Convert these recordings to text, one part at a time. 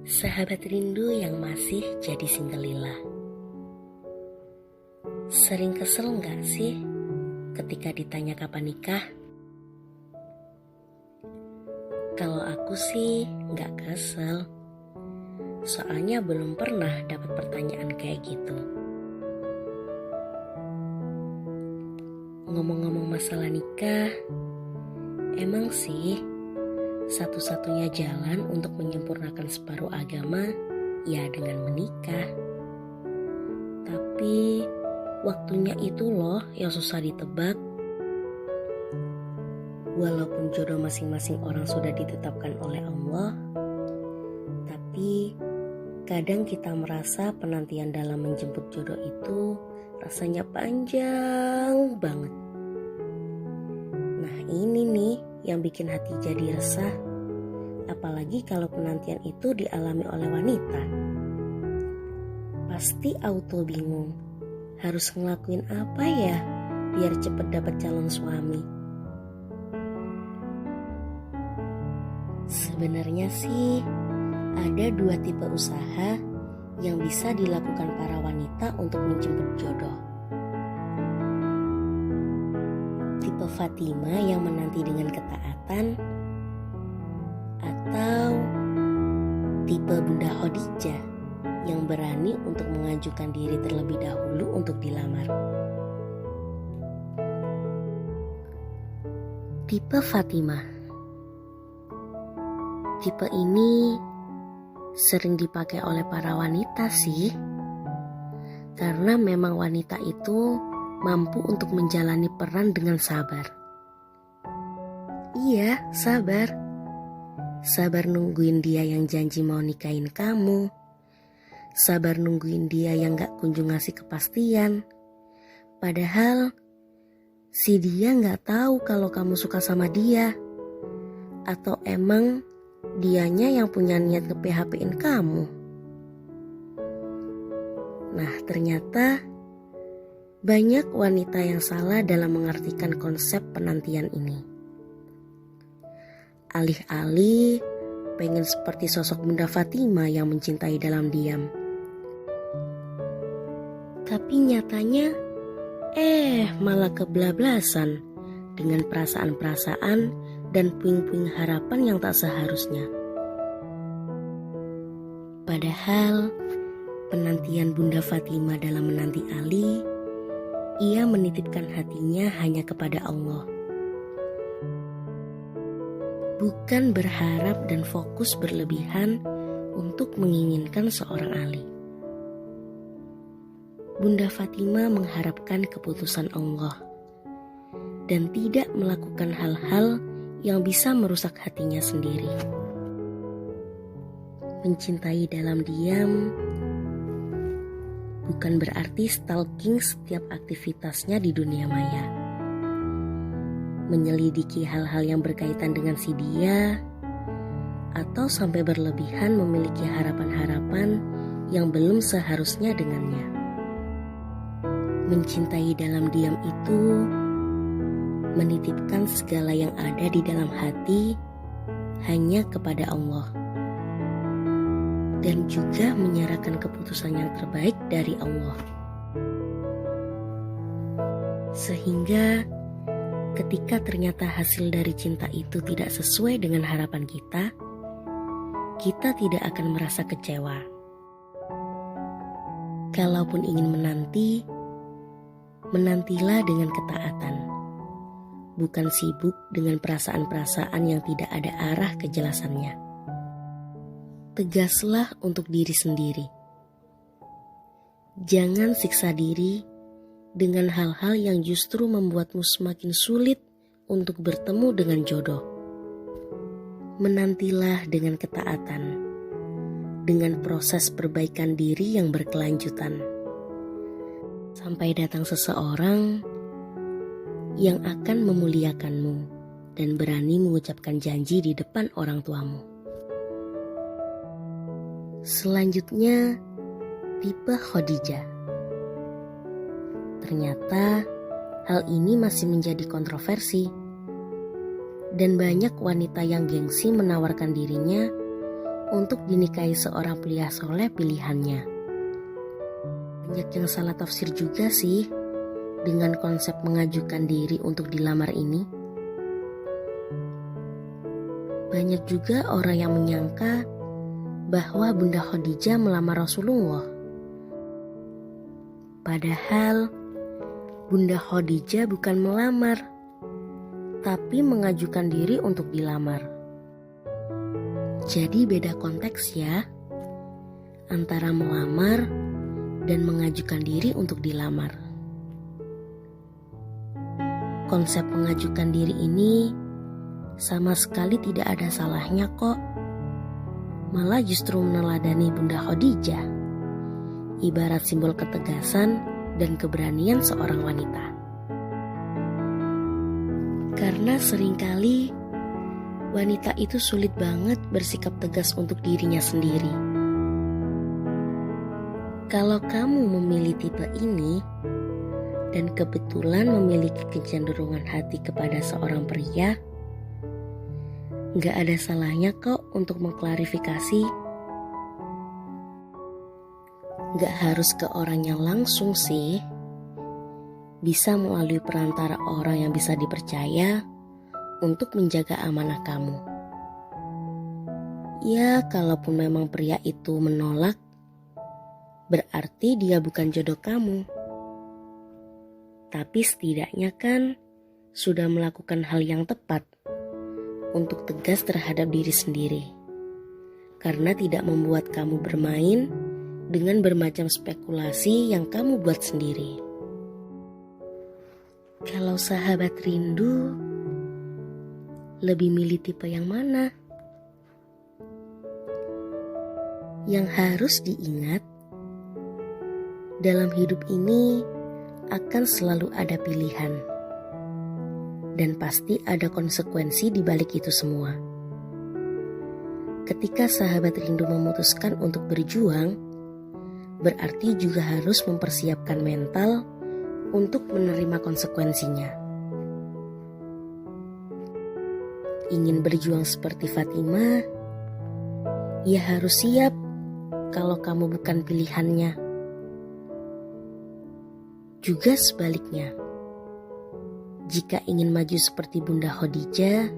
Sahabat rindu yang masih jadi singelila. Sering kesel gak sih ketika ditanya kapan nikah? Kalau aku sih gak kesel, soalnya belum pernah dapat pertanyaan kayak gitu. Ngomong-ngomong masalah nikah, emang sih satu-satunya jalan untuk menyempurnakan separuh agama ya dengan menikah. Tapi waktunya itu loh yang susah ditebak. Walaupun jodoh masing-masing orang sudah ditetapkan oleh Allah, tapi kadang kita merasa penantian dalam menjemput jodoh itu rasanya panjang banget. Nah ini nih yang bikin hati jadi resah, apalagi kalau penantian itu dialami oleh wanita. Pasti auto bingung, harus ngelakuin apa ya biar cepet dapat calon suami. Sebenarnya sih ada dua tipe usaha yang bisa dilakukan para wanita untuk menjemput jodoh. Tipe Fatima yang menanti dengan ketaatan, atau tipe Bunda Khadijah yang berani untuk mengajukan diri terlebih dahulu untuk dilamar. Tipe Fatima. Tipe ini sering dipakai oleh para wanita sih, karena memang wanita itu mampu untuk menjalani peran dengan sabar. Iya, sabar. Sabar nungguin dia yang janji mau nikahin kamu. Sabar nungguin dia yang gak kunjung ngasih kepastian. Padahal si dia gak tahu kalau kamu suka sama dia. Atau emang dianya yang punya niat nge-PHP-in kamu. Nah ternyata banyak wanita yang salah dalam mengartikan konsep penantian ini. Alih-alih pengen seperti sosok Bunda Fatima yang mencintai dalam diam. Tapi nyatanya malah kebablasan dengan perasaan-perasaan dan puing-puing harapan yang tak seharusnya. Padahal penantian Bunda Fatima dalam menanti Ali, ia menitipkan hatinya hanya kepada Allah. Bukan berharap dan fokus berlebihan untuk menginginkan seorang Ali. Bunda Fatima mengharapkan keputusan Allah dan tidak melakukan hal-hal yang bisa merusak hatinya sendiri. Mencintai dalam diam bukan berarti stalking setiap aktivitasnya di dunia maya. Menyelidiki hal-hal yang berkaitan dengan si dia, atau sampai berlebihan memiliki harapan-harapan yang belum seharusnya dengannya. Mencintai dalam diam itu menitipkan segala yang ada di dalam hati hanya kepada Allah. Dan juga menyerahkan keputusan yang terbaik dari Allah. Sehingga ketika ternyata hasil dari cinta itu tidak sesuai dengan harapan kita tidak akan merasa kecewa. Kalaupun ingin menanti, menantilah dengan ketaatan. Bukan sibuk dengan perasaan-perasaan yang tidak ada arah kejelasannya. Tegaslah untuk diri sendiri. Jangan siksa diri dengan hal-hal yang justru membuatmu semakin sulit untuk bertemu dengan jodoh. Menantilah dengan ketaatan, dengan proses perbaikan diri yang berkelanjutan. Sampai datang seseorang yang akan memuliakanmu dan berani mengucapkan janji di depan orang tuamu. Selanjutnya, tipe Khadijah. Ternyata hal ini masih menjadi kontroversi. Dan banyak wanita yang gengsi menawarkan dirinya untuk dinikahi seorang pria soleh pilihannya. Banyak yang salah tafsir juga sih dengan konsep mengajukan diri untuk dilamar ini. Banyak juga orang yang menyangka bahwa Bunda Khadijah melamar Rasulullah. Padahal Bunda Khadijah bukan melamar, tapi mengajukan diri untuk dilamar. Jadi beda konteks ya, antara melamar dan mengajukan diri untuk dilamar. Konsep mengajukan diri ini sama sekali tidak ada salahnya kok. Malah justru meneladani Bunda Khadijah, ibarat simbol ketegasan dan keberanian seorang wanita. Karena seringkali wanita itu sulit banget bersikap tegas untuk dirinya sendiri. Kalau kamu memilih tipe ini dan kebetulan memiliki kecenderungan hati kepada seorang pria, gak ada salahnya kok untuk mengklarifikasi. Gak harus ke orangnya langsung sih. Bisa melalui perantara orang yang bisa dipercaya untuk menjaga amanah kamu. Ya, kalaupun memang pria itu menolak, berarti dia bukan jodoh kamu. Tapi setidaknya kan sudah melakukan hal yang tepat untuk tegas terhadap diri sendiri, karena tidak membuat kamu bermain dengan bermacam spekulasi yang kamu buat sendiri. Kalau sahabat rindu, lebih milih tipe yang mana? Yang harus diingat, dalam hidup ini akan selalu ada pilihan, dan pasti ada konsekuensi di balik itu semua. Ketika sahabat rindu memutuskan untuk berjuang, berarti juga harus mempersiapkan mental untuk menerima konsekuensinya. Ingin berjuang seperti Fatimah, ya harus siap kalau kamu bukan pilihannya. Juga sebaliknya, jika ingin maju seperti Bunda Khadijah,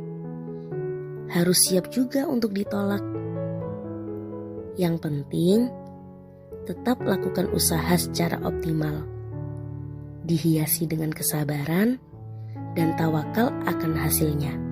harus siap juga untuk ditolak. Yang penting, tetap lakukan usaha secara optimal, dihiasi dengan kesabaran dan tawakal akan hasilnya.